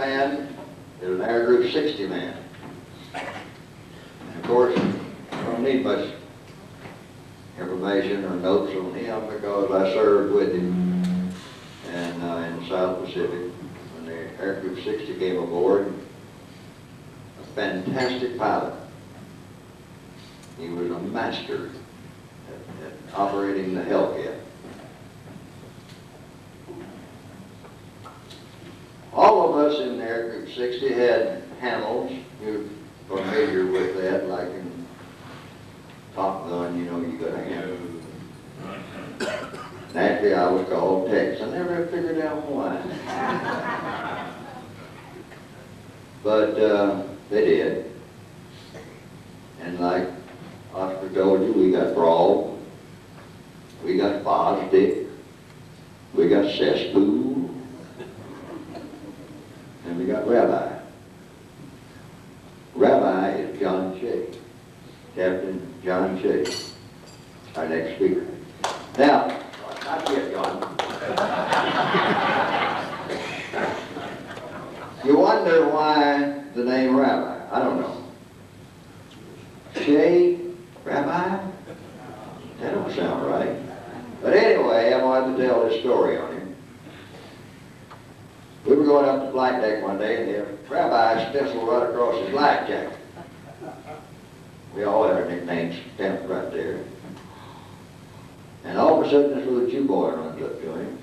man is an Air Group 60 man. And of course, I don't need much information or notes on him because I served with him and in the South Pacific when the Air Group 60 came aboard. A fantastic pilot. He was a master at operating the Hellcat. All of us in Air Group 60 had handles. You're familiar with that, like in Top Gun, you know, you got a handle. Naturally, I was called Tex. I never figured out why. But they did. And like Oscar told you, we got Brawl, we got Fosdick, we got Cesspool, and we got Rabbi. Rabbi is John Shea, Captain John Shea, our next speaker. Now, not yet, John. You wonder why the name Rabbi. I don't know. Shea, Rabbi? That don't sound right. But anyway, I wanted to tell this story on him. We were going up the flight deck one day, and the Rabbi stenciled right across his life jacket. We all had our nicknames stamped right there. And all of a sudden, this little Jew boy runs up to him,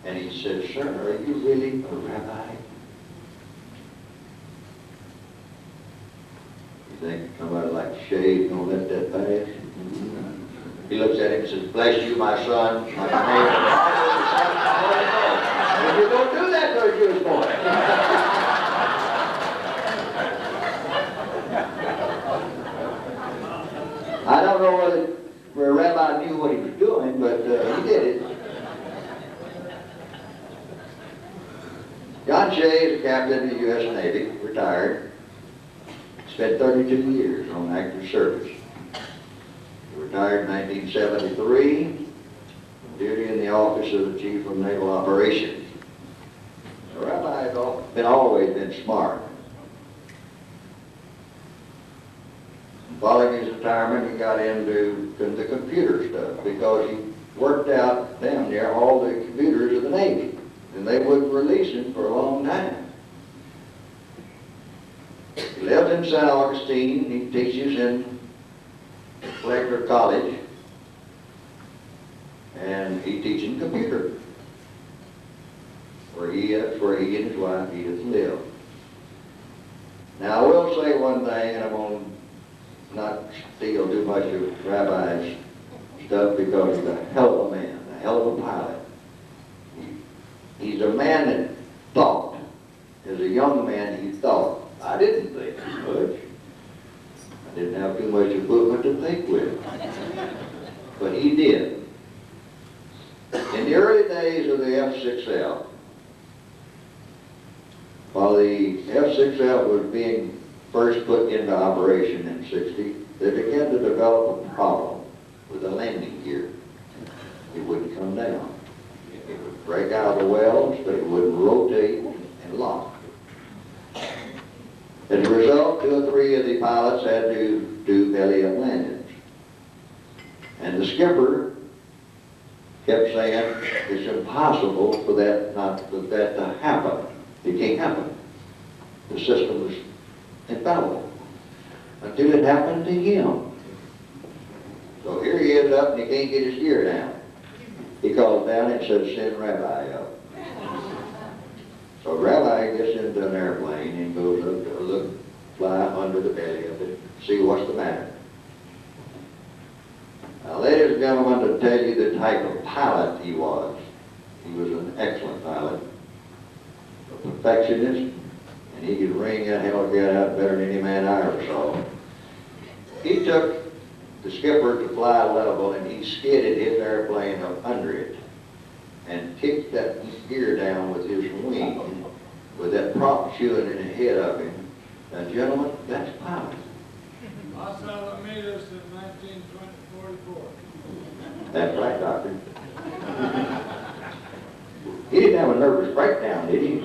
and he said, "Sir, are you really a rabbi?" You think somebody like Shea gonna let that pass? He looks at him and says, "Bless you, my son. My name is you're going to do that to a Jewish boy." I don't know whether the rabbi knew what he was doing, but he did it. John Shea is a captain in the U.S. Navy, retired. Spent 32 years on active service. He retired in 1973 from duty in the office of the Chief of Naval Operations. The rabbi had always been smart. Following his retirement, he got into the computer stuff because he worked out damn near all the computers of the Navy, and they wouldn't release him for a long time. He lived in St. Augustine. He teaches in Collector College, and he teaches computer, where he and his wife Edith live. Now I will say one thing, and I'm going to not steal too much of Rabbi's stuff because he's a hell of a man, a hell of a pilot. He's a man that thought. As a young man, he thought. I didn't think much. I didn't have too much equipment to think with. But he did. In the early days of the F-6F, while the F-6F was being first put into operation in '60, they began to develop a problem with the landing gear. It wouldn't come down. It would break out of the welds, but it wouldn't rotate and lock. As a result, 2 or 3 of the pilots had to do belly-up landings. And the skipper kept saying, "It's impossible for that to happen. It can't happen. The system is infallible." Until it happened to him. So here he is up and he can't get his gear down. He calls down and says, "Send Rabbi up." So Rabbi gets into an airplane and goes up to look, fly under the belly of it, see what's the matter. Now, ladies and gentlemen, to tell you the type of pilot he was an excellent pilot, a perfectionist, and he could wring that Hellcat out better than any man I ever saw. He took the skipper to fly level and he skidded his airplane up under it and kicked that gear down with his wing with that prop chewing in the head of him. Now, gentlemen, that's piloting. Los Alamitos in 1944. That's right, Doctor. He didn't have a nervous breakdown, did he?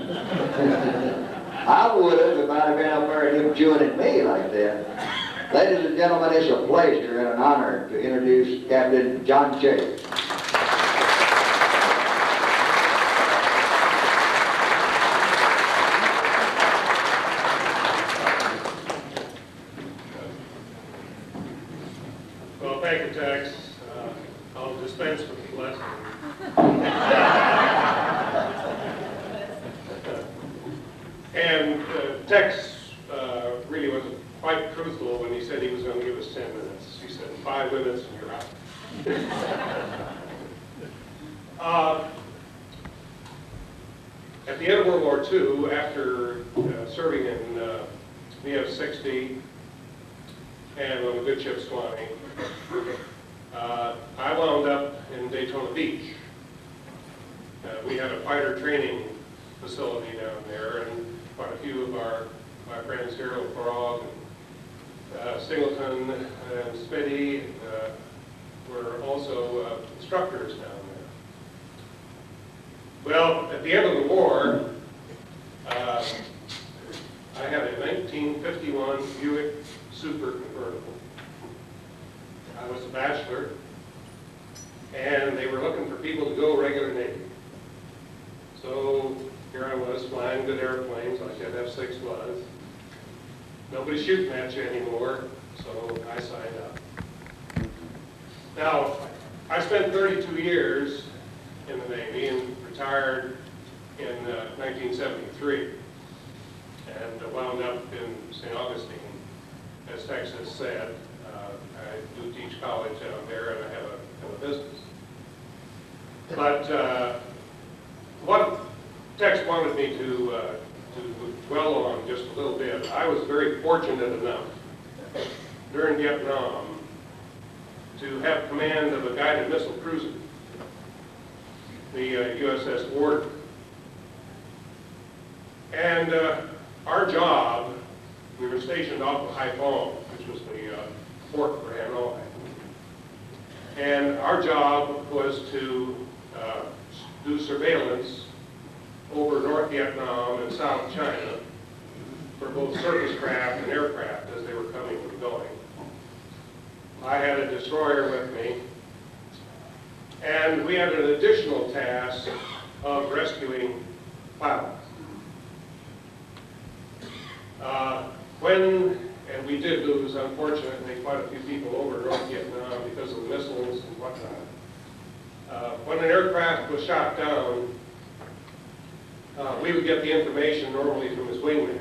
I would have if I'd have been up there and him chewing at me like that. Ladies and gentlemen, it's a pleasure and an honor to introduce Captain John Shea. Well, thank you, Tex. I'll dispense with the blessing. And Tex really wasn't quite truthful when he said he was going to give us 10 minutes. He said 5 minutes and you're out. At the end of World War II, after serving in the F-60 and on the good ship Suwannee, I wound up in Daytona Beach. We had a fighter training facility down there, and quite a few of my friends here, Frog and Singleton and Smitty were also instructors down there. Well, at the end of the war, I had a 1951 Buick Super convertible. I was a bachelor, and they were looking for people to go regular Navy. So here I was flying good airplanes like that F-6 was. Nobody's shooting at you anymore, so I signed up. Now, I spent 32 years in the Navy and retired in 1973 and wound up in St. Augustine, as Texas said. I do teach college down there, and I have a business. But what Tex wanted me to dwell on just a little bit, I was very fortunate enough during Vietnam to have command of a guided missile cruiser, the USS Warden. And our job, we were stationed off of Haiphong, which was the port for Hanoi. And our job was to do surveillance over North Vietnam and South China for both surface craft and aircraft as they were coming and going. I had a destroyer with me, and we had an additional task of rescuing pilots. And we did lose, unfortunately, quite a few people over North Vietnam because of the missiles and whatnot. When an aircraft was shot down, we would get the information normally from his wingman.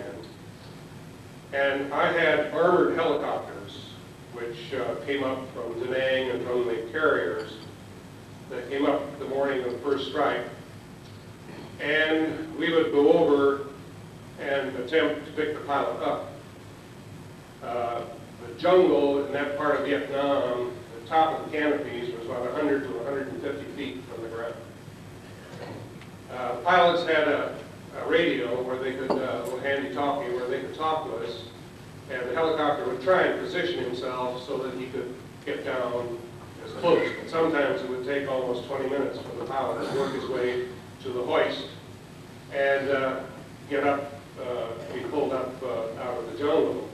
And I had armored helicopters, which came up from Da Nang and from the carriers that came up the morning of the first strike. And we would go over and attempt to pick the pilot up. The jungle in that part of Vietnam, the top of the canopies was about 100 to 150 feet from the ground. Pilots had a radio where they could, a little handy talkie where they could talk to us, and the helicopter would try and position himself so that he could get down as close. But sometimes it would take almost 20 minutes for the pilot to work his way to the hoist and get up, be pulled up out of the jungle.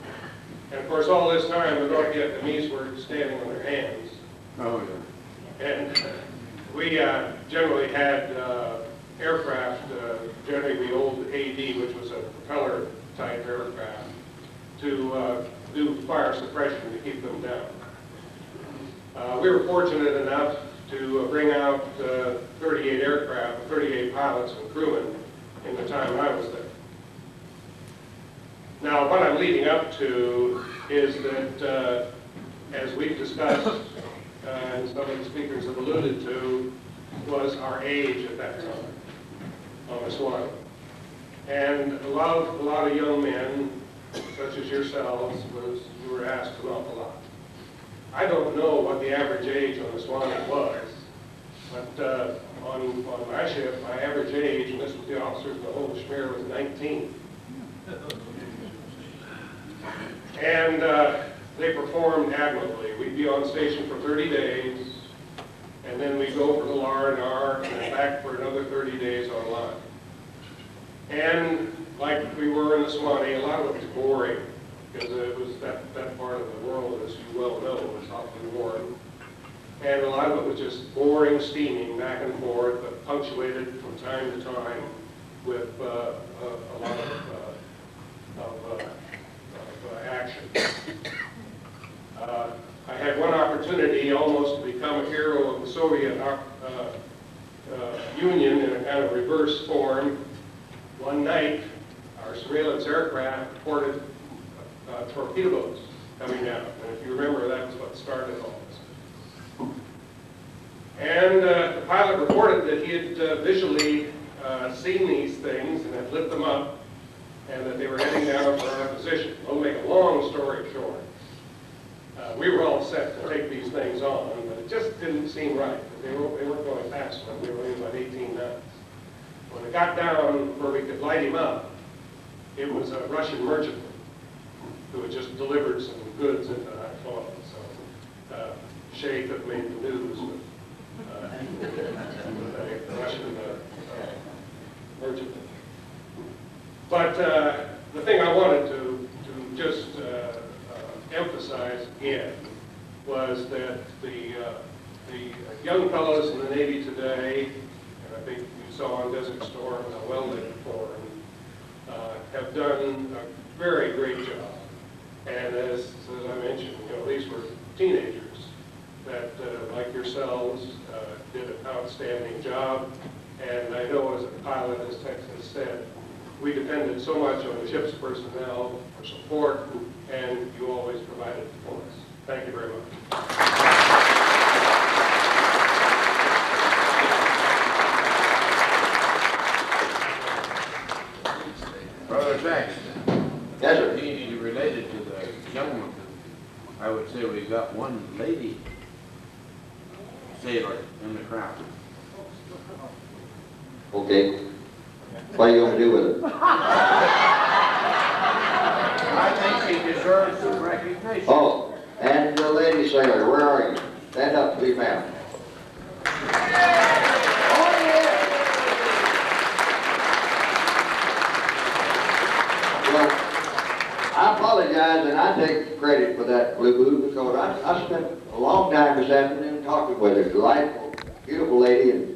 And of course, all this time, the North Vietnamese were standing on their hands. Oh, yeah. And we generally had aircraft, generally the old AD, which was a propeller-type aircraft, to do fire suppression to keep them down. We were fortunate enough to bring out 38 aircraft, 38 pilots and crewmen in the time I was there. Now, what I'm leading up to is that, as we've discussed, and some of the speakers have alluded to, was our age at that time on the Suwannee. And a lot of young men, such as yourselves, we were asked an awful lot. I don't know what the average age on the Suwannee was, but on my ship, my average age, and this was the officers in the whole schmear, was 19. And they performed admirably. We'd be on station for 30 days, and and then we go for the R&R, and then back for another 30 days on line. And like we were in the Suwannee, a lot of it was boring, because it was that part of the world, as you well know, was awfully warm. And a lot of it was just boring steaming back and forth, but punctuated from time to time with a lot of action. I had one opportunity almost to become a hero of the Soviet Union in a kind of reverse form. One night, our surveillance aircraft reported torpedo boats coming down. And if you remember, that was what started all this. And the pilot reported that he had visually seen these things and had lit them up, and that they were heading down for our position. I'll make a long story short. We were all set to take these things on, but it just didn't seem right. They weren't going fast enough. We were only about 18 knots. When it got down where we could light him up, it was a Russian merchantman who had just delivered some goods into High Falls. So Shea could have made the news with a Russian merchantman. But the thing I wanted to just emphasize again was that the young fellows in the Navy today, and I think you saw on Desert Storm how well they performed, have done a very great job. And as I mentioned, these were teenagers that, like yourselves, did an outstanding job. And I know as a pilot, as Tex has said, we depended so much on the ship's personnel for support, and you always provided it for us. Thank you very much. Brother Tex. Yes, sir. He related to the gentleman. I would say we got one lady sailor in the crowd. Okay. What are you going to do with it? I think he deserves some recognition. Oh, and the lady sailor, where are you? Stand up, please, ma'am. Well, I apologize, and I take credit for that, Blue Boo, because I spent a long time this afternoon talking with a delightful, beautiful lady, and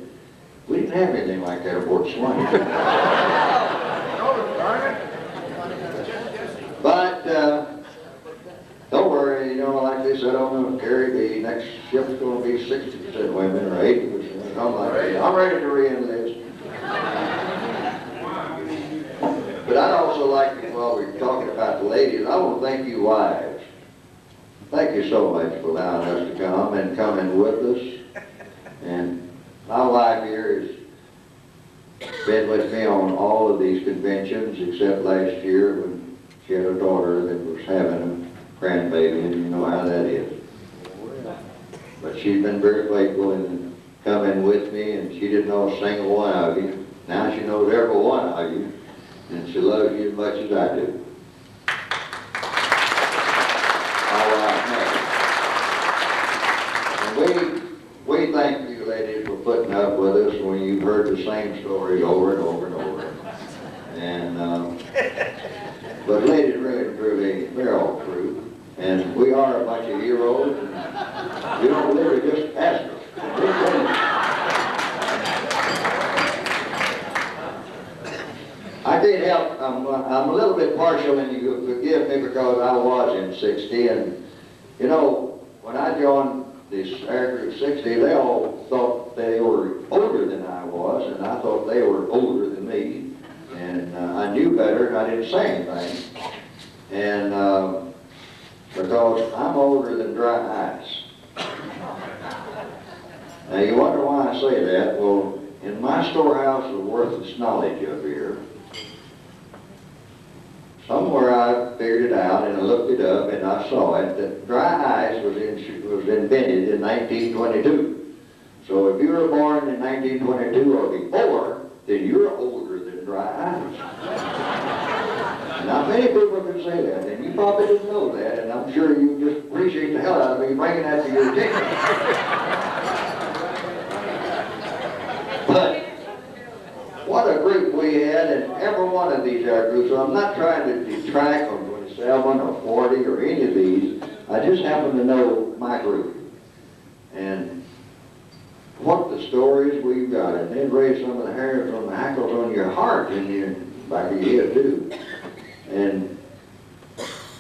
we didn't have anything like that aboard Suwannee. But don't worry, like this, I don't know, Gary, the next ship's going to be 60% women or 80%, something like that. I'm ready to re-enlist. But I'd also like to, while we're talking about the ladies, I want to thank you wives. Thank you so much for allowing us to come and coming with us. And my wife here has been with me on all of these conventions except last year when she had a daughter that was having a grandbaby, and you know how that is. But she's been very faithful in coming with me, and she didn't know a single one of you. Now she knows every one of you, and she loves you as much as I do. And we thank you, ladies, for putting up with us when you've heard the same stories over and over and over. And but ladies, really and truly, they're all true. And we are a bunch of heroes. And you don't believe it, just ask us. I can't help, I'm a little bit partial, and you forgive me because I was in 60. And, when I joined this Air Group 60, they all thought they were older than I was, and I thought they were older than me. And I knew better, and I didn't say anything. And because I'm older than dry ice. Now you wonder why I say that. Well, in my storehouse of worthless knowledge up here, somewhere I figured it out, and I looked it up, and I saw it, that dry ice was invented in 1922. So if you were born in 1922 or before, then you're older than dry ice. Now, many people can say that, and you probably didn't know that, and I'm sure you just appreciate the hell out of me bringing that to your attention. every one of these air groups, so I'm not trying to detract from 27 or 40 or any of these. I just happen to know my group. And what the stories we've got, and they'd raise some of the hairs on the hackles on your heart and your back of your head too.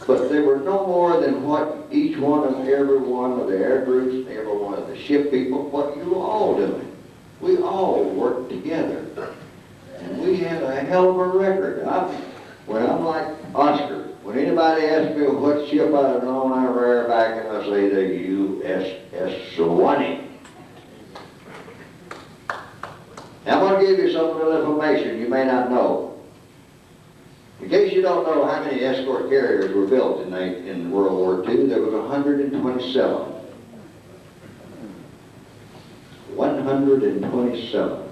But they were no more than what each one of every one of the air groups, every one of the ship people, what you were all doing. We all worked together. And we had a hell of a record. When I'm like Oscar, when anybody asks me what ship I've known, I rear back and I say the USS Suwannee. Now, I'm going to give you some little information you may not know. In case you don't know how many escort carriers were built in World War II, there was 127. 127.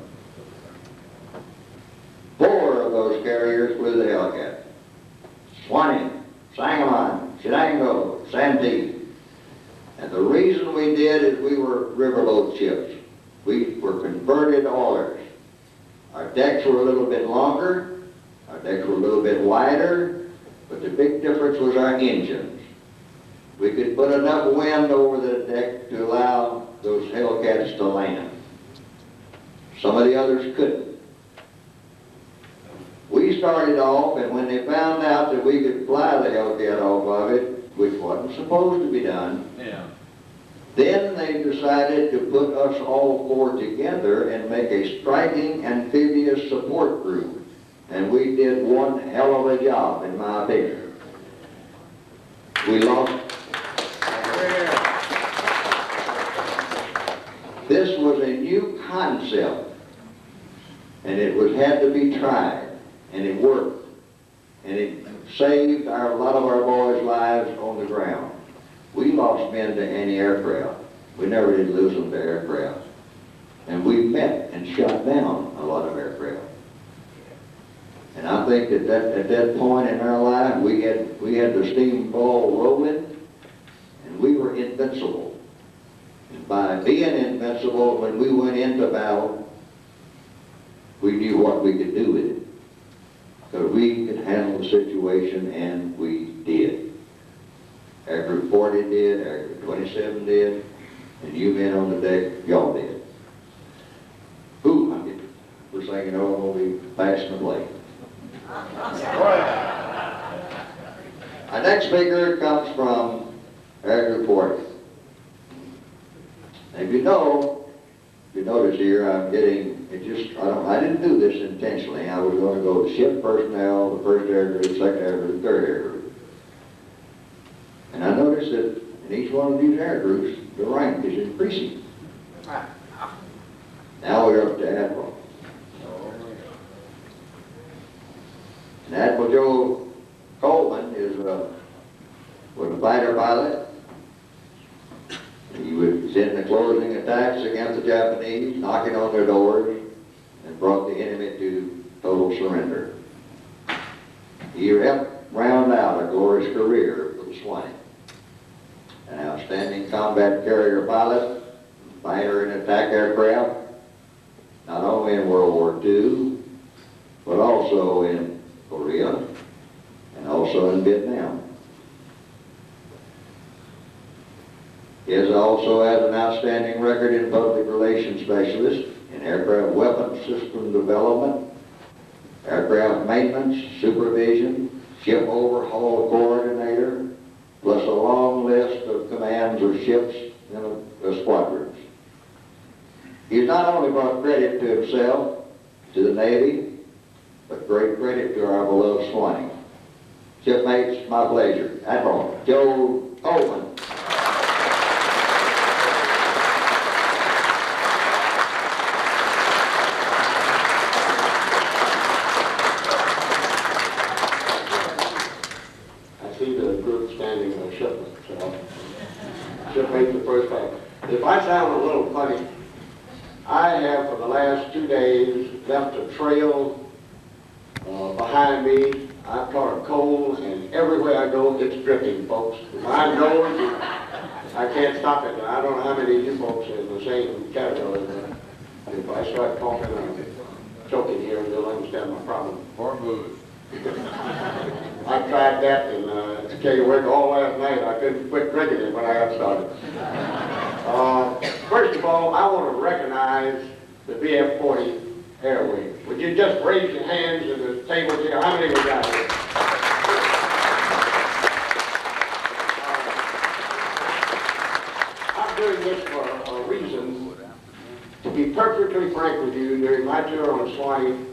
4 of those carriers were the Hellcat. Suwannee, Sangamon, Shenango, Santee. And the reason we did is we were riverboat ships. We were converted oilers. Our decks were a little bit longer. Our decks were a little bit wider, but the big difference was our engines. We could put enough wind over the deck to allow those Hellcats to land. Some of the others couldn't. We started off, and when they found out that we could fly the Hellcat off of it, which wasn't supposed to be done, then they decided to put us all 4 together and make a striking amphibious support group. And we did one hell of a job, in my opinion. We lost. This was a new concept, and it had to be tried, and it worked. And it saved a lot of our boys' lives on the ground. We lost men to anti-aircraft. We never did lose them to aircraft. And we met and shot down a lot of aircraft. And I think that at that point in our life, we had the steam ball rolling, and we were invincible. And by being invincible, when we went into battle, we knew what we could do with it. Because we could handle the situation, and we did. Air Group 40 did, Air Group 27 did, and you men on the deck, y'all did. Ooh, we're saying, oh, we'll be passing the blame. Our next speaker comes from Air Group 40. And if you notice here, I'm getting, I didn't do this intentionally. I was going to go to ship personnel, the first air group, second air group, third air group. And I noticed that in each one of these air groups, the rank is increasing. Now we're up to Admiral. And Admiral Joe Colman was a fighter pilot. He was in the closing attacks against the Japanese, knocking on their doors, and brought the enemy to total surrender. He helped round out a glorious career for the Suwannee. An outstanding combat carrier pilot, fighter and attack aircraft, not only in World War II, but also in Korea, and also in Vietnam. He also has an outstanding record in public relations specialist, in aircraft weapons system development, aircraft maintenance, supervision, ship overhaul coordinator, plus a long list of commands of ships and of squadrons. He's not only brought credit to himself, to the Navy, but great credit to our beloved Suwannee. Shipmates, my pleasure. Admiral Joe Colman. I see the group standing in a shipment, so shipmates the first time. If I sound a little funny, I have for the last 2 days left a trail behind me. I've caught a cold, and everywhere I go, it's dripping, folks. My nose, I can't stop it. I don't know how many of you folks are in the same category, but if I start coughing, joking here and they'll understand my problem. Or booze. I tried that and to tell you work all last night. I couldn't quit drinking it when I got started. First of all, I want to recognize the VF-40 Air Wing. Would you just raise your hands at the tables here? How many we got here? I'm doing this for a reason. To be perfectly frank with you, during my tour on Suwannee,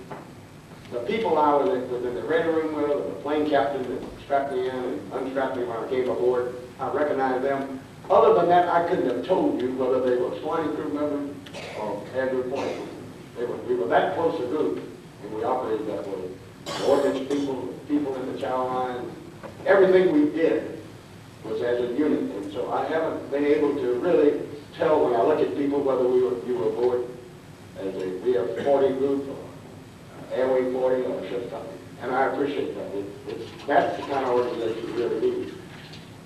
the people I was in the red room with, the plane captain that strapped me in and unstrapped me when I came aboard, I recognized them. Other than that, I couldn't have told you whether they were Suwannee crew members or Andrew Point. We were that close a group, and we operated that way. The ordnance people in the chow line, everything we did was as a unit. And so I haven't been able to really tell when I look at people whether you were aboard as a VF-40 group or Airway 40 or a ship company. And I appreciate that. That's the kind of organization we really need.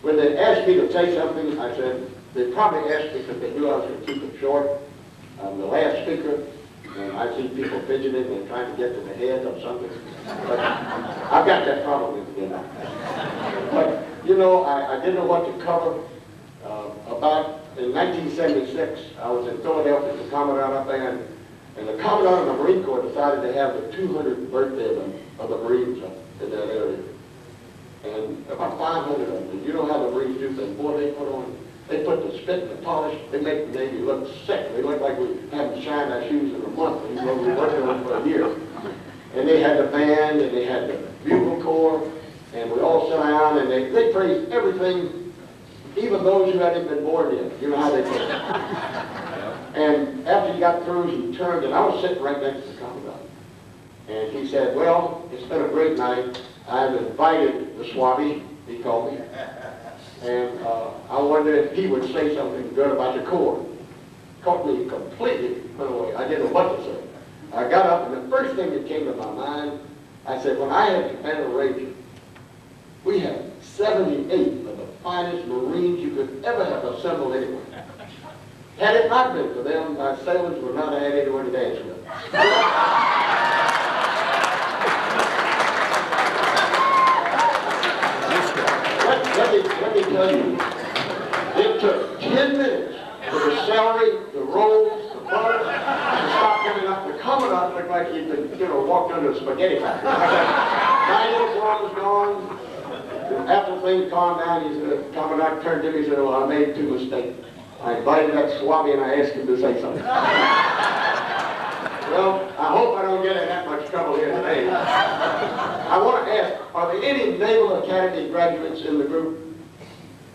When they asked me to say something, I said, they probably asked me because they knew I was going to keep it short. I'm the last speaker, and I see people fidgeting and trying to get to the head of something. But I've got that problem with me now. But, you know, I didn't know what to cover. In 1976, I was in Philadelphia as a commandant up there, and the commandant of the Marine Corps decided to have the 200th birthday of the Marines up in that area. And about 500 of them. You know how the Marines do things. Boy, they put the spit and the polish, they make the Navy look sick. They look like we haven't shined our shoes in a month, even though we were working on it for a year. And they had the band, and they had the bugle corps, and we all sat down, and they praised everything, even those who hadn't been born yet. You know how they did. And after he got through, he turned, and I was sitting right next to the commandant. And he said, well, it's been a great night. I've invited the Suwannee, he called me, and I wondered if he would say something good about the Corps. Caught me completely put away. I didn't know what to say. I got up, and the first thing that came to my mind, I said, when I had Admiral Ranger, we had 78 of the finest Marines you could ever have assembled anywhere. Had it not been for them, my sailors would not have had anyone to dance with. Let me tell you, it took 10 minutes for the celery, the rolls, the butter, to stop coming up. The commandant looked like he'd been, walked under a spaghetti factory. My uniform was gone. After things calmed down, the commandant turned to me and said, well, I made two mistakes. I invited that Suwannee and I asked him to say something. Well, I hope I don't get in that much trouble here today. I want to ask, are there any Naval Academy graduates in the group?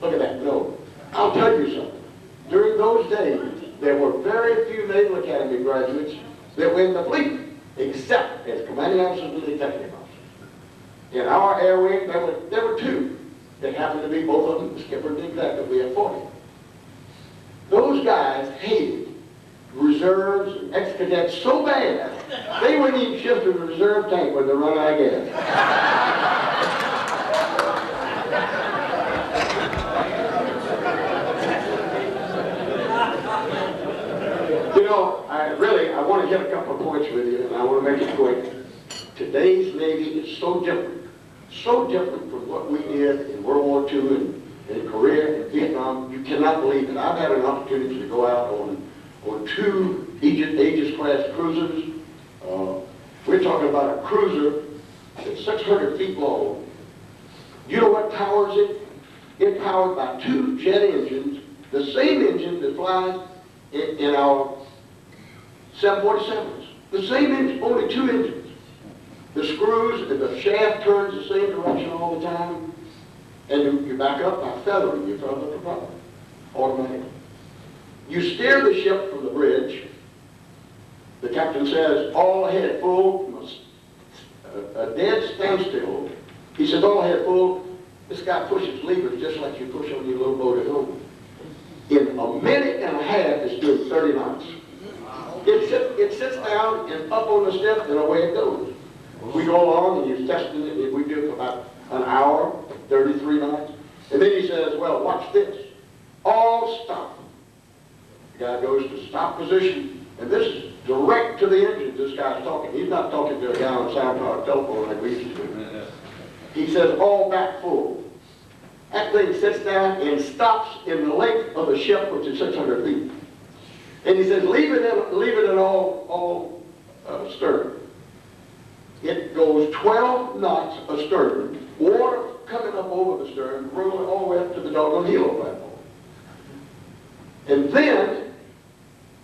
Look at that, no. I'll tell you something. During those days, there were very few Naval Academy graduates that were in the fleet, except as commanding officers and executive officers. In our air wing, there were two. They happened to be both of them, the skipper and the executive. We had 40. Those guys hated reserves and ex-cadets so bad, they wouldn't even shift to the reserve tank when they run out of gas. I want to hit a couple of points with you, and I want to make it quick. Today's Navy is so different from what we did in World War II and in Korea and Vietnam. You cannot believe it. I've had an opportunity to go out on two Aegis-class cruisers. We're talking about a cruiser that's 600 feet long. You know what powers it? It's powered by two jet engines, the same engine that flies in our 747s. The same engine, only two engines. The screws and the shaft turns the same direction all the time. And you back up by feathering your front of the propeller, automatically. You steer the ship from the bridge. The captain says, all ahead full, a dead standstill. He says, all ahead full. This guy pushes levers just like you push on your little boat at home. In a minute and a half, it's doing 30 knots. It sits down and up on the step, and away it goes. We go along, and he's testing it, and we do it for about an hour, 33 knots. And then he says, well, watch this. All stop. The guy goes to stop position, And this is direct to the engine this guy's talking. He's not talking to a guy on a sound-powered telephone like we used to do. He says, all back full. That thing sits down and stops in the length of the ship, which is 600 feet. And he says, leave it at all stern. It goes 12 knots astern, water coming up over the stern, rolling all the way up to the doggone helo platform. And then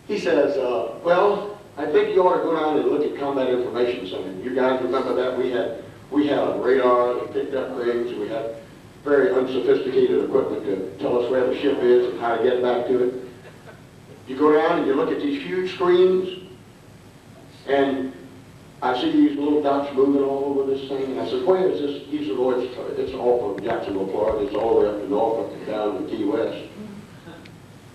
he says, well, I think you ought to go down and look at Combat Information Center. You guys remember that? We had radar that picked up things. We had very unsophisticated equipment to tell us where the ship is and how to get back to it. You go down and you look at these huge screens, and I see these little dots moving all over this thing, and I said, where is this? He said, oh, it's off of Jacksonville, Florida. It's all the way up to Norfolk and down to Key West.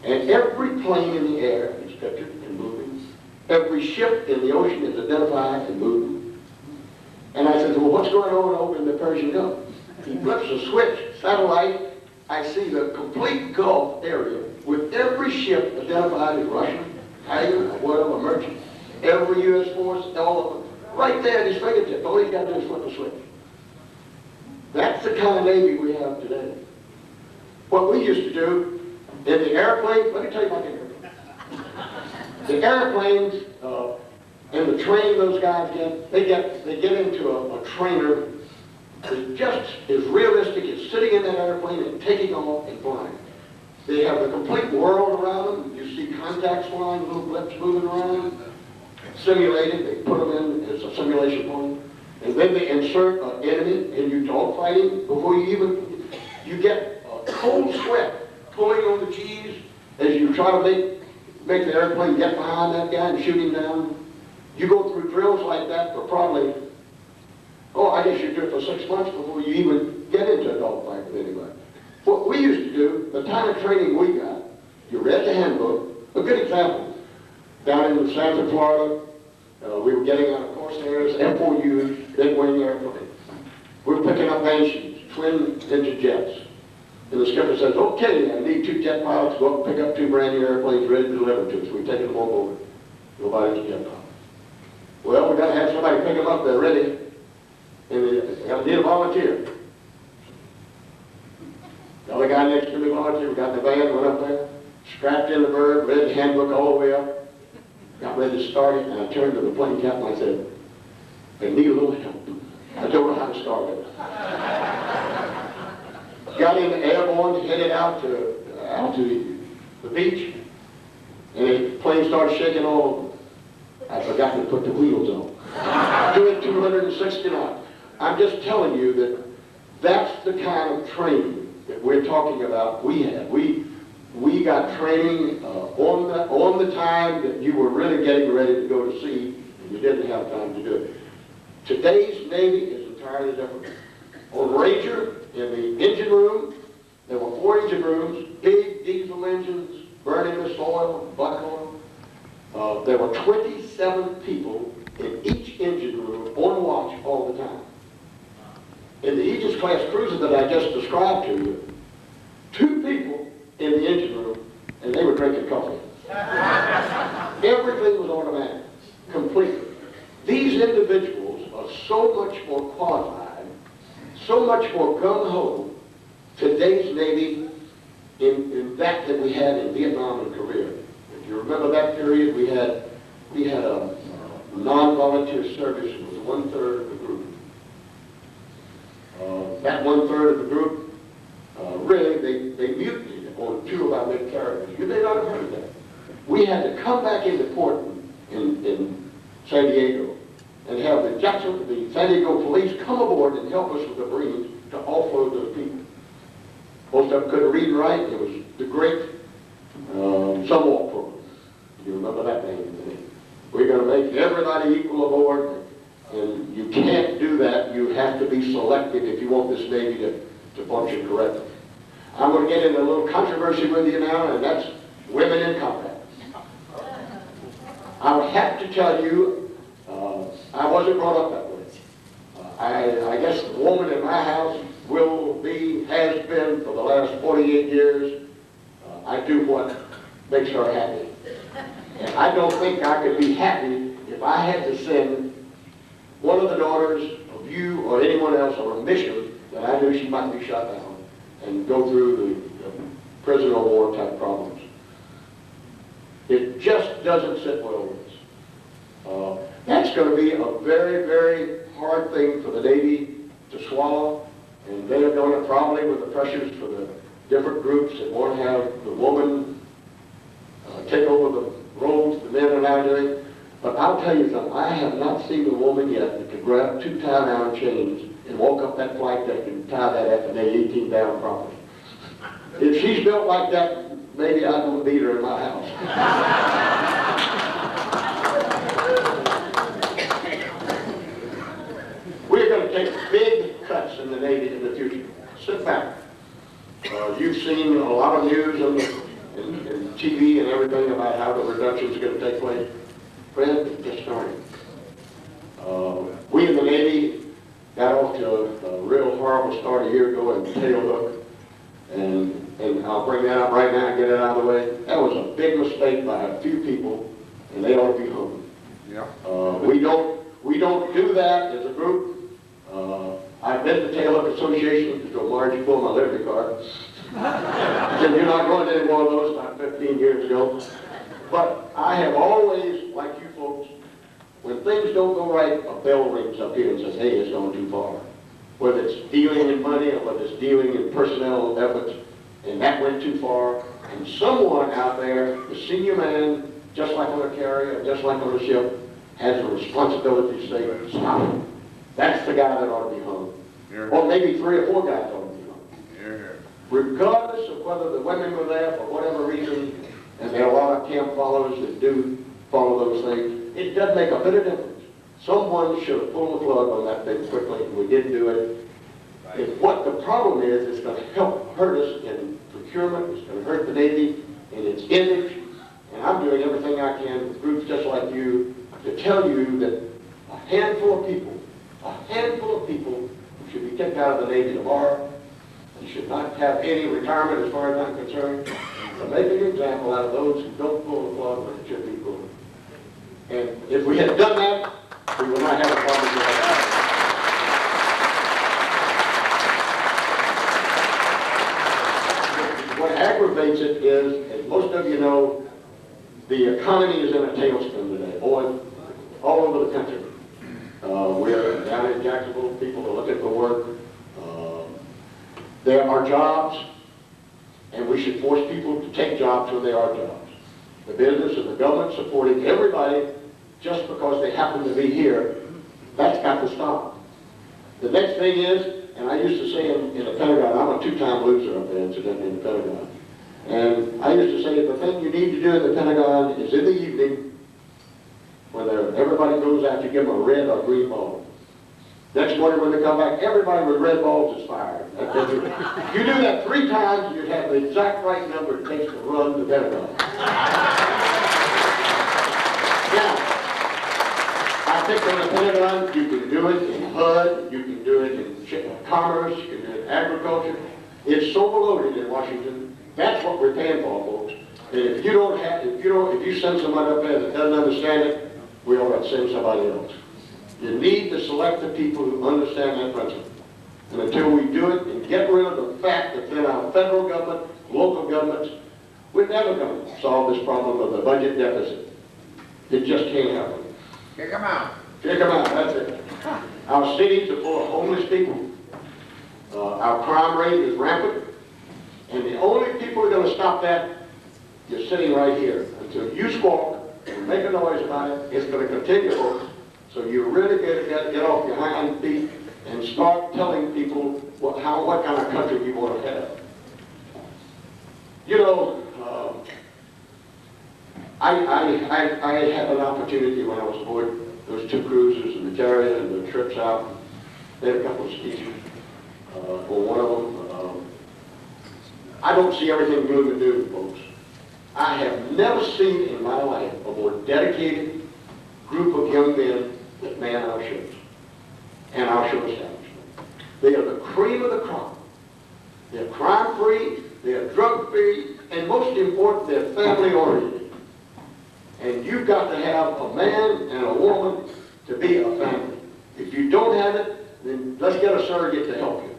And every plane in the air is pictured and moving. Every ship in the ocean is identified and moving. And I said, well, what's going on over in the Persian Gulf? He flips a switch, satellite. I see the complete Gulf area with every ship identified as Russian, Italian, or whatever, merchant. Every U.S. force, all of them. Right there at his fingertips. All he's got to do is flip a switch. That's the kind of Navy we have today. What we used to do in the airplanes, let me tell you about the airplanes. The airplanes and the training those guys get, they get into a trainer that's just as realistic as sitting in that airplane and taking off and flying. They have the complete world around them. You see contacts flying, little blips moving around. Simulated, they put them in as a simulation point, and then they insert an enemy and you dogfighting before you get a cold sweat pulling on the G's as you try to make the airplane get behind that guy and shoot him down. You go through drills like that for probably, I guess you do it for 6 months before you even get into a dogfight with anybody. What we used to do, the kind of training we got, you read the handbook. A good example. Down in Sanford, Florida, we were getting out of Corsairs, F4Us, big wing airplane. We were picking up Banshees, twin engine jets. And the skipper says, okay, I need 2 jet pilots to go up and pick up 2 brand new airplanes ready to deliver to us. We've taken them on board. Nobody's a jet pilot. Well, we got to have somebody pick them up, they're ready. And we got to need a volunteer. The other guy next to me volunteered. We got in the van, went up there, strapped in the bird, read the handbook all the way up. Got ready to start it, and I turned to the plane captain and I said, I need a little help. I don't know how to start it. Got in the airborne, headed out to the beach, and the plane started shaking all over. I forgot to put the wheels on. Doing 260 knots. I'm just telling you that that's the kind of training that we're talking about we had. We got training on the time that you were really getting ready to go to sea, and you didn't have time to do it. Today's Navy is entirely different. On Ranger, in the engine room, there were 4 engine rooms, big diesel engines, burning this oil, buck oil. There were 27 people in each engine room on watch all the time. In the Aegis class cruiser that I just described to you, 2 people in the engine room, and they were drinking coffee. Everything was automatic, completely. These individuals are so much more qualified, so much more gung-ho, today's Navy in that we had in Vietnam and Korea. If you remember that period, we had a non-volunteer service. It was 1/3 of the group. That 1/3 of the group, really, they mutinied on 2 of our big carriers. You may not have heard of that. We had to come back into port in San Diego and have the San Diego police come aboard and help us with the Marines to offload those people. Most of them couldn't read and write. It was the great Suwannee program. You remember that name? We're going to make everybody equal aboard, and you can't do that. You have to be selective if you want this Navy to function correctly. I'm going to get into a little controversy with you now, and that's women in combat. I would have to tell you, I wasn't brought up that way. I guess the woman in my house has been for the last 48 years. I do what makes her happy. And I don't think I could be happy if I had to send one of the daughters of you or anyone else on a mission that I knew she might be shot down and go through the prisoner of war type problems. It just doesn't sit well with us. That's going to be a very, very hard thing for the Navy to swallow, and they are doing it probably with the pressures for the different groups that want to have the woman take over the roles the men are now doing. But I'll tell you something, I have not seen a woman yet that could grab 2 tie-down chains and walk up that flight deck and tie that F-18 down properly. If she's built like that, maybe I don't need her in my house. We're going to take big cuts in the Navy in the future. Sit back. You've seen a lot of news on in TV and everything about how the reductions are going to take place. Friend, it's just starting. We in the Navy got off to a real horrible start a year ago in tail hook. And I'll bring that up right now and get it out of the way. That was a big mistake by a few people, and they ought to be hung. Yeah. We don't do that as a group. I've been to Tail Hook Association to Margie pull my liberty card. Said, you're not going to any more of those about 15 years ago. But I have always, like you folks, when things don't go right, a bell rings up here and says, hey, it's going too far. Whether it's dealing in money or whether it's dealing in personnel efforts, and that went too far. And someone out there, the senior man, just like on a carrier, just like on a ship, has a responsibility to say, stop it. That's the guy that ought to be hung. Or maybe 3 or 4 guys ought to be hung. Regardless of whether the women were there for whatever reason, and there are a lot of camp followers that do follow those things, it does make a bit of difference. Someone should have pulled the plug on that thing quickly, and we didn't do it. If what the problem is, it's going to hurt us in procurement, it's going to hurt the Navy in its image, and I'm doing everything I can with groups just like you to tell you that a handful of people who should be kicked out of the Navy tomorrow and should not have any retirement as far as I'm concerned, to make an example out of those who don't pull the plug when it should be pulled. And if we had done that, we would not have a problem with that. What aggravates it is, as most of you know, the economy is in a tailspin today, all over the country. We're down in Jacksonville, people are looking for work. There are jobs, and we should force people to take jobs when there are jobs. The business and the government supporting everybody just because they happen to be here, that's got to stop. The next thing is, and I used to say in the Pentagon, I'm a 2-time loser up there, incidentally, in the Pentagon. And I used to say the thing you need to do in the Pentagon is in the evening, when everybody goes out, you give them a red or green ball. Next morning when they come back, everybody with red balls is fired. You do that 3 times, you have the exact right number it takes to run the Pentagon. Now, I think on the Pentagon, you can do it in HUD, you can do it in commerce, you can do it in agriculture. It's so loaded in Washington. That's what we're paying for, folks. And if you send somebody up there that doesn't understand it, we ought to send somebody else. You need to select the people who understand that principle. And until we do it and get rid of the fact that in our federal government, local governments, we're never going to solve this problem of the budget deficit. It just can't happen. Kick them out. Kick them out, that's it. Our cities are full of homeless people. Our crime rate is rampant. And the only people who are going to stop that, you're sitting right here. Until you squawk and make a noise about it, it's going to continue, folks. So you really got to get off your hind feet and start telling people what kind of country you want to have. You know, I had an opportunity when I was aboard those 2 cruisers and the carrier and the trips out. They had a couple of speeches. For one of them, I don't see everything gloom and doom, folks. I have never seen in my life a more dedicated group of young men that man our ships and our ship establishment. They are the cream of the crop. They're crime-free, they're drug-free, and most important, they're family-oriented. And you've got to have a man and a woman to be a family. If you don't have it, then let's get a surrogate to help you.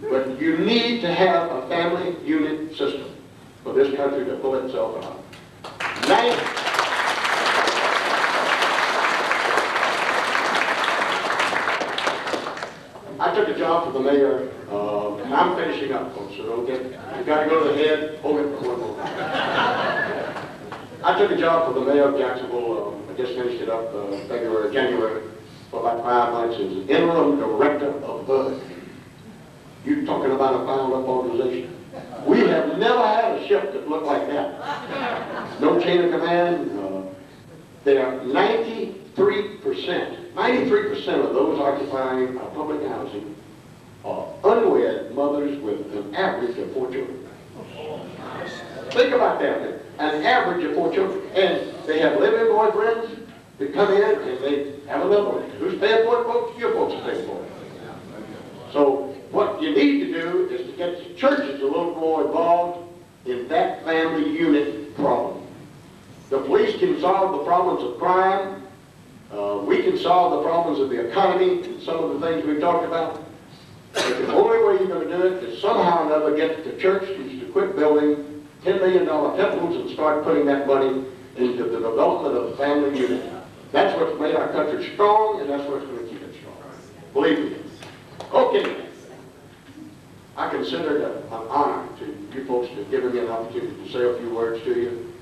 But you need to have a family unit system for this country to pull itself out. I took a job for the mayor, and I'm finishing up, folks, so don't get, you gotta go to the head, hold it for 1 moment. I took a job for the mayor of Jacksonville, I just finished it up January, for about 5 months as an interim director of HUD. You're talking about a found up organization. We have never had a ship that looked like that. No chain of command. They are 93% of those occupying public housing are unwed mothers with an average of 4 children. Think about that, an average of 4 children. And they have live-in boyfriends that come in and they have another one. Who's paying for it, folks? Your folks are paying for it. So what you need to do is to get the churches a little more involved in that family unit problem. The police can solve the problems of crime. We can solve the problems of the economy and some of the things we've talked about. But the only way you're going to do it is somehow or another get the churches to quit building $10 million temples and start putting that money into the development of the family unit. That's what's made our country strong, and that's what's going to keep it strong. Believe me. Okay. I consider it an honor to you folks to give me an opportunity to say a few words to you.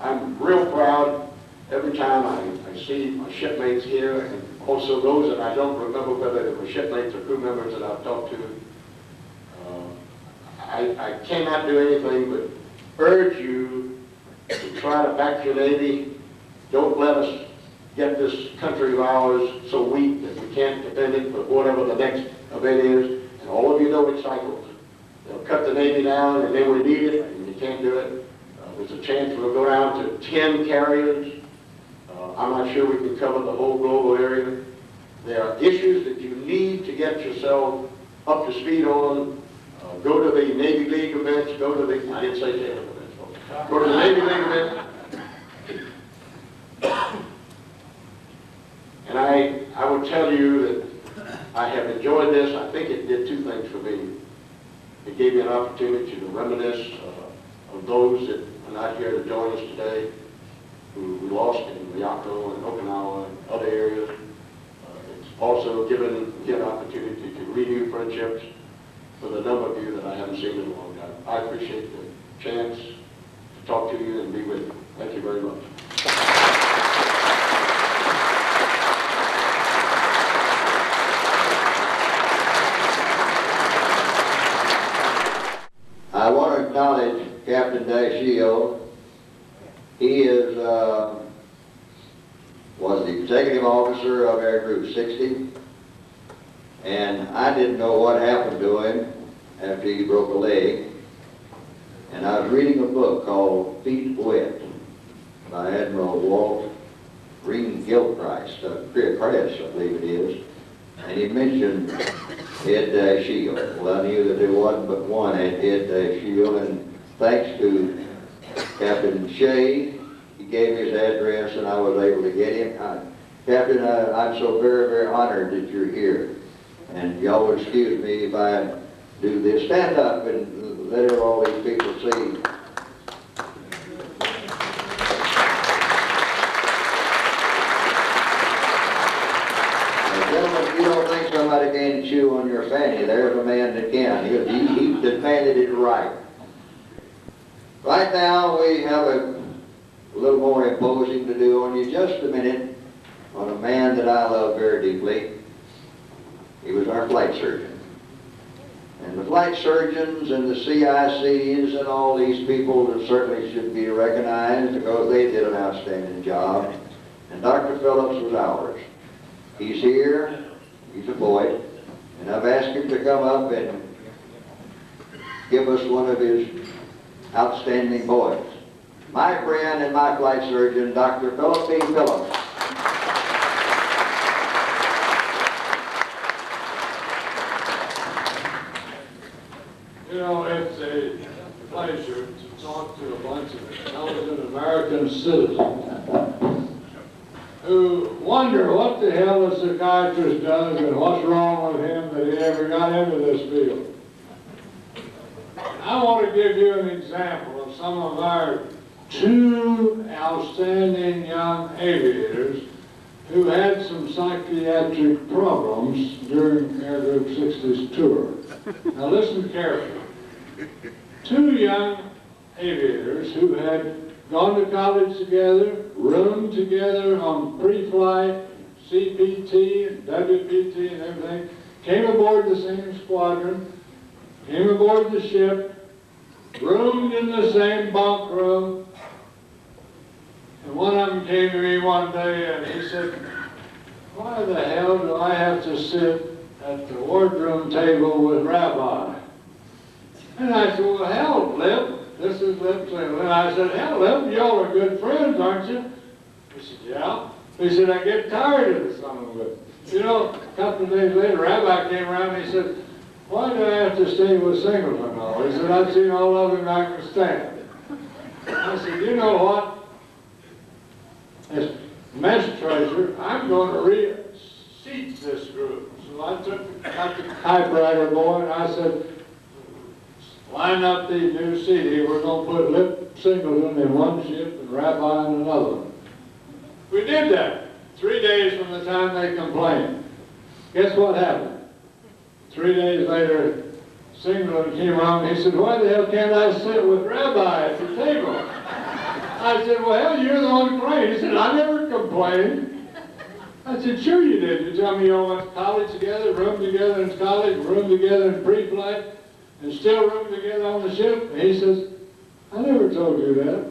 I'm real proud every time I see my shipmates here, and also those that I don't remember whether they were shipmates or crew members that I've talked to. I cannot do anything but urge you to try to back your Navy. Don't let us get this country of ours so weak that we can't defend it for whatever the next event is. And all of you know it cycles. They'll cut the Navy down, and then we need it, and you can't do it. There's a chance we'll go down to 10 carriers. I'm not sure we can cover the whole global area. There are issues that you need to get yourself up to speed on. Go to the Navy League events, go to the, I didn't say Taylor events, folks. Go to the Navy League events. And I would tell you that I have enjoyed this. I think it did 2 things for me. It gave me an opportunity to reminisce of those that are not here to join us today, who we lost in Miyako and Okinawa and other areas. It's also given me an opportunity to renew friendships with a number of you that I haven't seen in a long time. I appreciate the chance to talk to you and be with you. Thank you very much. I want to acknowledge Captain Dashiell. He is, was the executive officer of Air Group 60, and I didn't know what happened to him after he broke a leg. And I was reading a book called Feet Wet by Admiral Walt Green-Gilchrist, Crest, I believe it is. And he mentioned Ed Dashiell. Well, I knew that there wasn't but one Ed Dashiell, and thanks to Captain Shea, he gave me his address and I was able to get him. Captain, I'm so very, very honored that you're here. And y'all will excuse me if I do this. Stand up and let all these people see. Gentlemen, if you don't think somebody can chew on your fanny, there's a man that can. He defended it right. Right now, we have a little more imposing to do on you. Just a minute on a man that I love very deeply. He was our flight surgeon. And the flight surgeons and the CICs and all these people that certainly should be recognized because they did an outstanding job. And Dr. Phillips was ours. He's here. He's a boy. And I've asked him to come up and give us one of his outstanding boys. My friend and my flight surgeon, Dr. Philip B. Phillips. You know, it's a pleasure to talk to a bunch of intelligent American citizens who wonder what the hell a psychiatrist does and what's wrong with him that he ever got into this field. I want to give you an example of some of our two outstanding young aviators who had some psychiatric problems during Air Group 60's tour. Now listen carefully. Two young aviators who had gone to college together, roomed together on pre-flight, CPT and WPT and everything, came aboard the same squadron, came aboard the ship, roomed in the same bunk room, and one of them came to me one day and he said, "Why the hell do I have to sit at the wardroom table with Rabbi?" And I said, "Well, hell, Lip, this is Lip Singleton." And I said, "Hell, Lip, y'all are good friends, aren't you?" He said, "Yeah." He said, "I get tired of the son of a bitch." You know, a couple of days later, Rabbi came around and he said, "Why do I have to stay with Singleton all?" He said, "I've seen all of him I can stand." I said, "You know what? As mess treasurer, I'm going to reseat this group." So I got the typewriter boy and I said, "Line up the new seating. We're going to put Lip Singleton in one ship and Rabbi in another one." We did that 3 days from the time they complained. Guess what happened? 3 days later, Singleton came around and he said, "Why the hell can't I sit with Rabbi at the table?" I said, "Well, hell, you're the one who complained." He said, "I never complained." I said, "Sure you did. You tell me you all went to college together, roomed together in college, roomed together in pre-flight, and still roomed together on the ship." And he says, "I never told you that."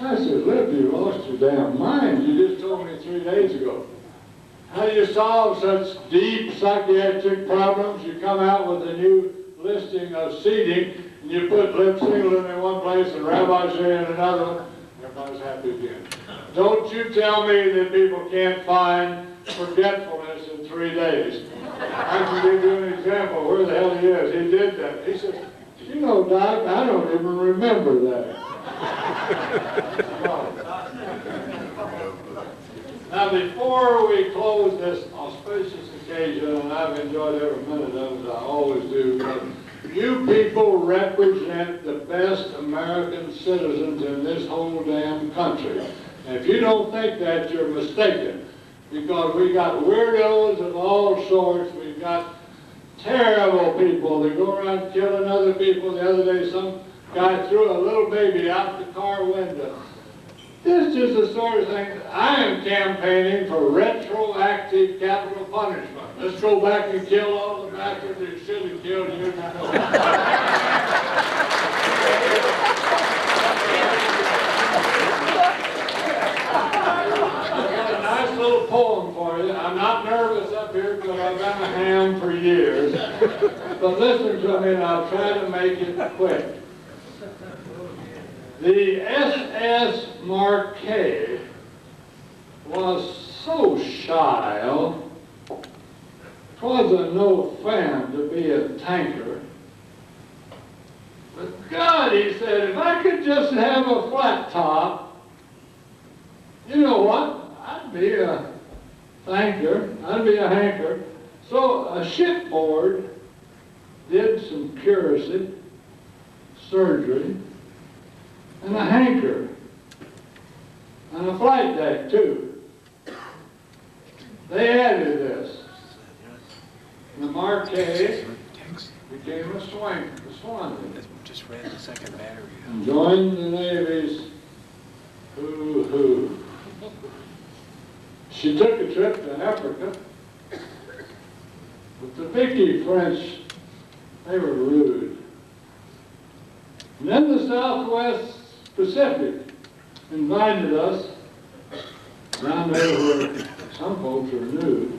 I said, "Lip, you lost your damn mind. You just told me 3 days ago. How do you solve such deep psychiatric problems? You come out with a new listing of seating, and you put Lip Singleton in one place and Rabbi Shea in another one. Everybody's happy again. Don't you tell me that people can't find forgetfulness in 3 days. I can give you an example where the hell he is. He did that. He said, "You know, Doc, I don't even remember that." Now, before we close this auspicious occasion, and I've enjoyed every minute of it, I always do, but you people represent the best American citizens in this whole damn country. And if you don't think that, you're mistaken. Because we got weirdos of all sorts. We've got terrible people that go around killing other people. The other day, some guy threw a little baby out the car window. This is the sort of thing that I am campaigning for retroactive capital punishment. Let's go back and kill all the bastards that should have killed you. I've got a nice little poem for you. I'm not nervous up here because I've been a ham for years. But listen to me and I'll try to make it quick. The SS Marquet was so shy, "'twas a no fan to be a tanker. But God," he said, "if I could just have a flat top, you know what? I'd be a thanker, I'd be a hanker." So a shipboard did some curacy, surgery, and a hanker, and a flight deck too. They added this. The Marquet became a Suwannee. Just ran the second battery. And joined the Navy's hoo-hoo. She took a trip to Africa. But the Vicky French, they were rude. And then the Southwest Pacific invited us down there where some folks are nude.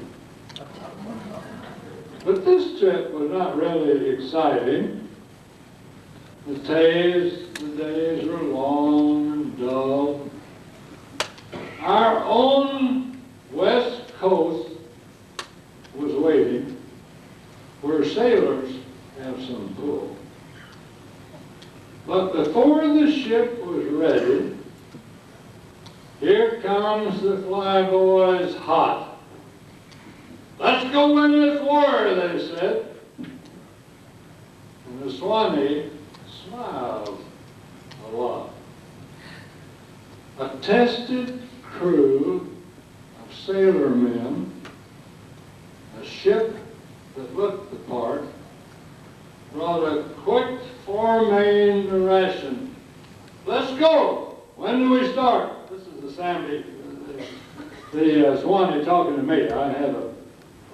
But this trip was not really exciting. The days were long and dull. Our own West Coast was waiting, where sailors have some pull. But before the ship was ready, here comes the flyboys hot. Let's go win this war, they said. And the Suwannee smiled a lot. A tested crew of sailormen, a ship that looked the part, brought a quick 4-main ration. Let's go! When do we start? This is the Sammy, the Suwannee talking to me. I had a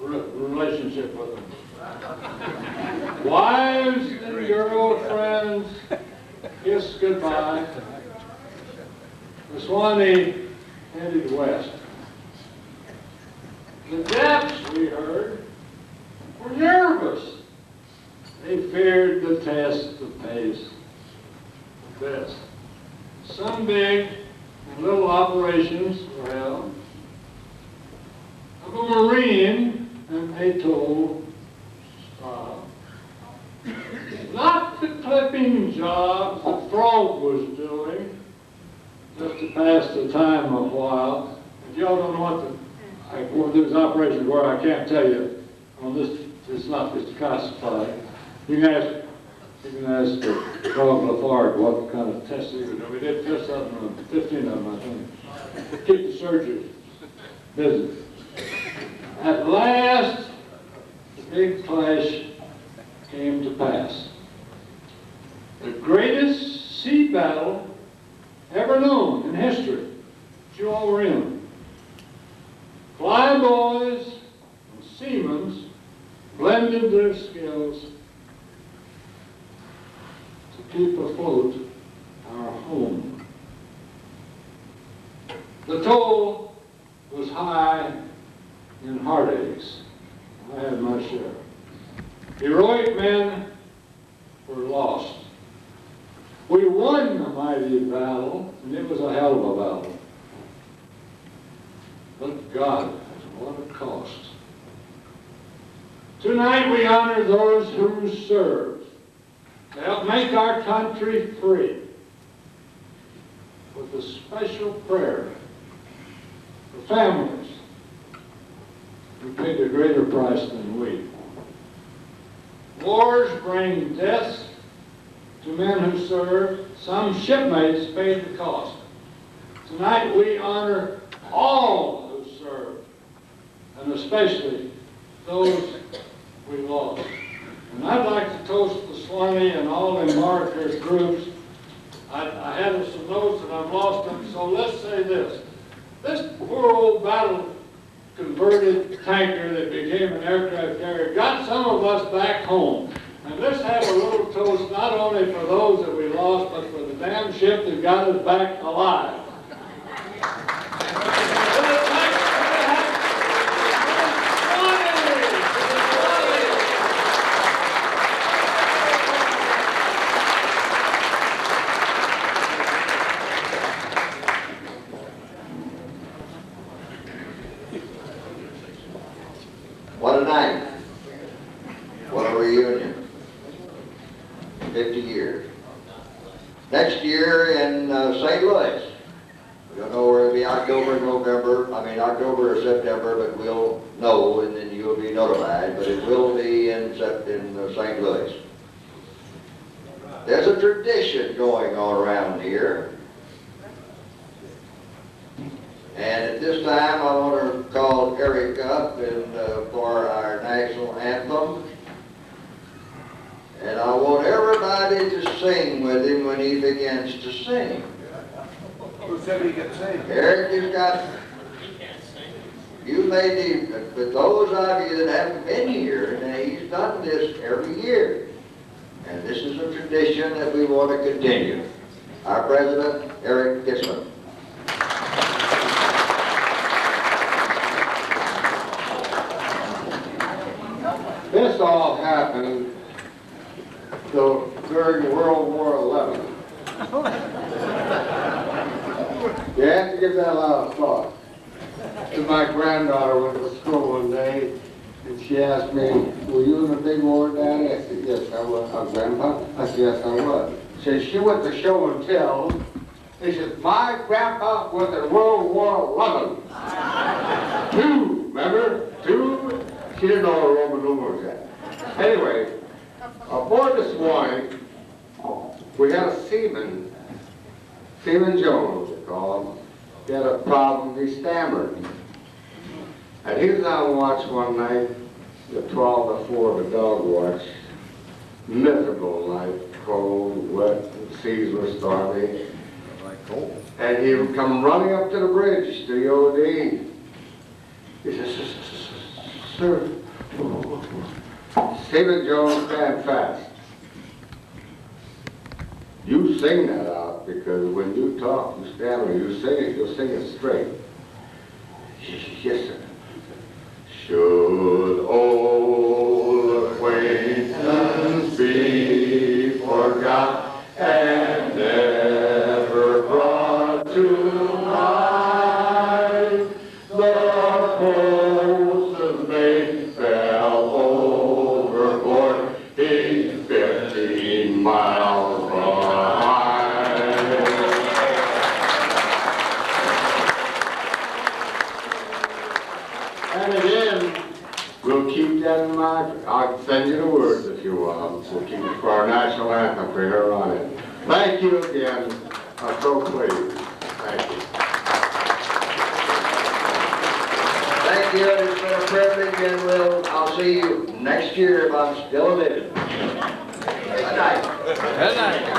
relationship with them. Wives and girlfriends, kiss goodbye. The Suwannee headed west. The Japs, we heard, were nervous. They feared the test of pace, the best. Some big and little operations were held. Of a Marine and atoll style. Not the clipping jobs that Frog was doing, just to pass the time a while. If y'all don't know what there's operations where I can't tell you on this, it's not just classified. You can ask Frog Lafarge what kind of tests he would do. We did 15 of them, I think, to keep the surgeons busy. At last, the big clash came to pass. The greatest sea battle ever known in history, that you all were in. Flyboys and seamen blended their skills to keep afloat our home. The toll was high in heartaches. I had my share. Heroic men were lost. We won the mighty battle, and it was a hell of a battle. But God, what a cost. Tonight we honor those who served to help make our country free with a special prayer for families who paid a greater price than we. Wars bring deaths to men who serve. Some shipmates paid the cost. Tonight we honor all who served, and especially those we lost. And I'd like to toast the Suwannee and all the martyrs groups. I had some notes and I've lost them, so let's say this. This poor old battle-converted tanker that became an aircraft carrier got some of us back home. And let's have a little toast not only for those that we lost, but for the damn ship that got us back alive. What a night. What a reunion. 50 years. Next year in St. Louis. We don't know where it'll be, October or September, but we'll know and then you'll be notified, but it will be in St. Louis. There's a tradition going on around here. And at this time I want to call Erich up for our national anthem. And I want everybody to sing with him when he begins to sing. Who said he could sing? Erich has got, you may need, but those of you that haven't been here, he's done this every year. And this is a tradition that we want to continue. Our President, Erich Kitzmann. This all happened during World War XI. You have to give that a lot of thought. And my granddaughter went to school one day, and she asked me, "Were you in the big war, Daddy?" I said, "Yes, I was." "Grandpa?" I said, "Yes, I was." Says she went to show and tell. He says, my grandpa was in World War I. 2, remember? 2? She didn't know the Roman numerals yet. Anyway, aboard the Suwannee, we had a seaman Jones, they call him. He had a problem, he stammered. And he was on watch one night, the 12 to 4, the dog watch. Miserable night, cold, wet, the seas were stormy. And he would come running up to the bridge, to the OD. He says, sir, Stephen Jones, stand fast. You sing that out, because when you talk, you stammer, you sing it, you'll sing it straight. Yes, sir. Should old acquaintance be forgot and never brought to mind, the boatswain's mate fell overboard, he's 15 miles behind. And again, we'll keep that in mind. I'll send you the words if you want. We'll keep it for our national anthem for here on in. Thank you again. I'm so pleased. Thank you. Thank you, it's been a privilege, and I'll see you next year if I'm still living. Good night. Good night.